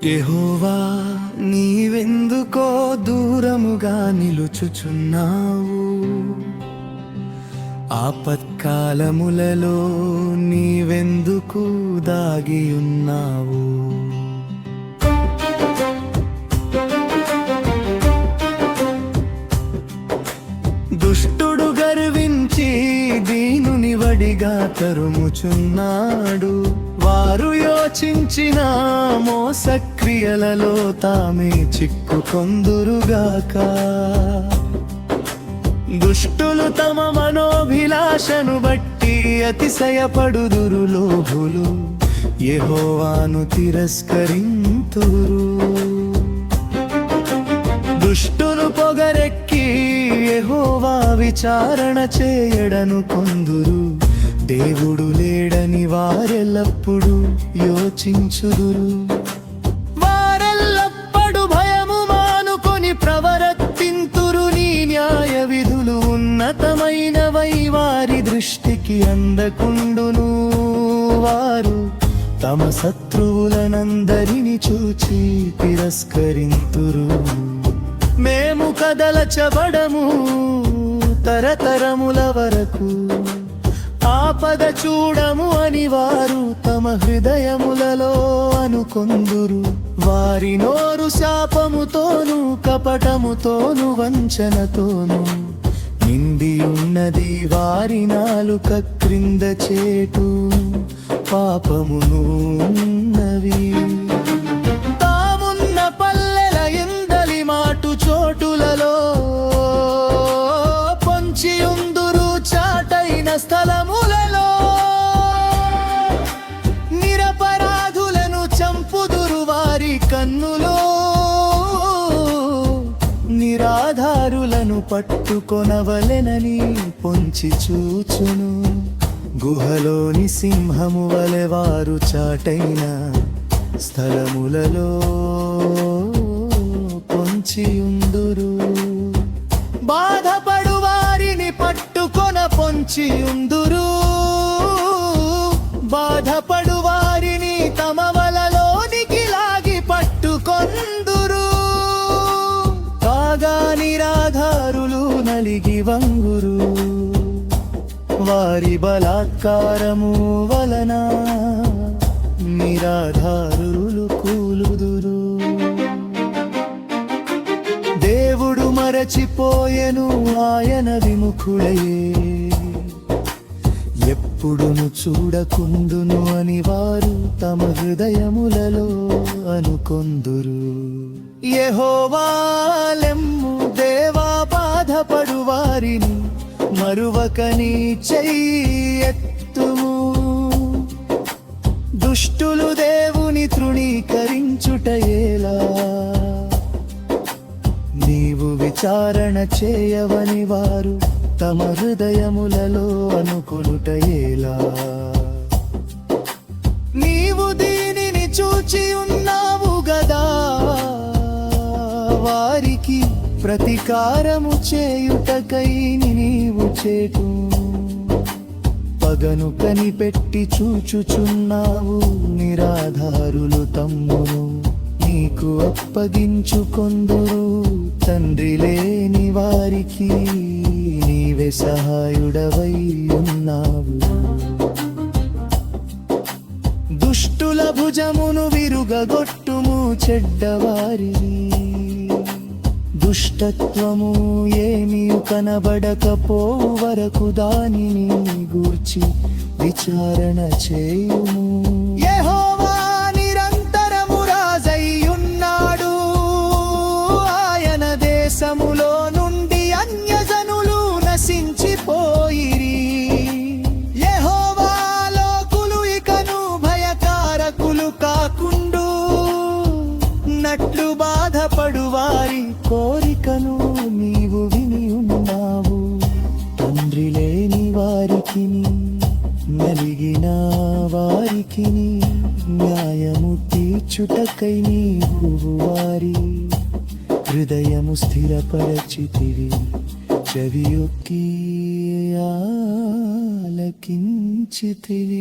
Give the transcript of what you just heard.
యెహోవా నీవెందుకో దూరముగా నిలుచుచున్నావు? ఆపత్కాలములలో నీవెందుకు దాగియున్నావు? దుష్టుడు గర్వించి దీనుని వడిగా తరుముచున్నాడు. వారు యోచించిన మోసక్రియలలో తామే చిక్కుకొందురుగాక. దుష్టులు తమ మనోభిలాషను బట్టి అతిశయపడుదురు. లోభులు యెహోవాను తిరస్కరింతురు. దుష్టులు పొగరెక్కి యెహోవా విచారణ చేయడను కొందురు. దేవుడు లేడని వారెల్లప్పుడు యోచించుదురు. వారెల్లప్పుడు భయము మానుకొని ప్రవర్తింతురు. నీ న్యాయ విధులు ఉన్నతమైనవై వారి దృష్టికి అందకుండును. వారు తమ శత్రువులనందరిని చూచి తిరస్కరింతురు. మేము కదలచబడము తరతరముల వరకు, ఆపద చూడము అని వారు తమ హృదయములలో అనుకొందురు. వారి నోరు శాపముతోను కపటముతోను వంచనతోను నిండి ఉన్నది. వారి నాలుక క్రింద చేటు పాపమును ఉన్నవి. తామున్న పల్లెల ఎందలి మాటు చోటులలో పొంచియుందురు. చాటైన స్థలములలో నిరపరాధులను చంపుదురు. వారి కన్నులో నిరాధారులను పట్టుకొనవలెనని పొంచి చూచును. గుహలోని సింహము వలె వారు చాటైన స్థలములలో పొంచియుందురు. బాధపడు వారిని పట్టుకొన పొంచియుందురు. బాధపడు వారిని తమ వలలోనికి లాగి పట్టుకొందురు. కాగా నిరాధారులు నలిగి వంగురు. వారి బలాత్కారము వలన నిరాధారులు కూలుదురు. దేవుడు మరచిపోయెను, ఆయన విముఖుడయే. ఎప్పుడును చూడకుందును అని వారు తమ హృదయములలో అనుకొందురు. యెహోవా లెమ్ము, దేవా బాధపడు వారిని మరువక నీ చెయ్యెత్తుము. దుష్టులు దేవుని తృణీకరించుటయేలా? నీవు విచారణ చేయవని వారు తమ హృదయములలో అనుకొనుటయేలా? నీవు దీనిని చూచి ఉన్నావు గదా. వారికి ప్రతీకారము చేయుటకై నీవు చేటు పగను కనిపెట్టి చూచుచున్నావు. నిరాధారులు తమ్మును నీకు అప్పగించుకొందురు. తండ్రి లేని వారికి నీవే సహాయుడవై ఉన్నావు. దుష్టుల భుజమును విరుగగొట్టుము, చెడ్డవారిని దుష్టత్వము ఏమియు కనబడకపోవు వరకు దానిని గూర్చి విచారణ చేయుము. యెహోవా నిరంతరము రాజయ్యున్నాడు. ఆయన దేశములో నుండి అన్యజనులు నశించిపోయిరి. యెహోవా లోకులు ఇకను భయకారకులు కాకుండు నట్లు బాధపడు వారి కోరికను నీవు విని ఉన్నావు. తండ్రి లేని వారికి నలిగిన వారికి న్యాయము తీర్చుటకై నీవు వారి హృదయము స్థిరపరచితివి. చెవియొక్కి ఆలకించితివి.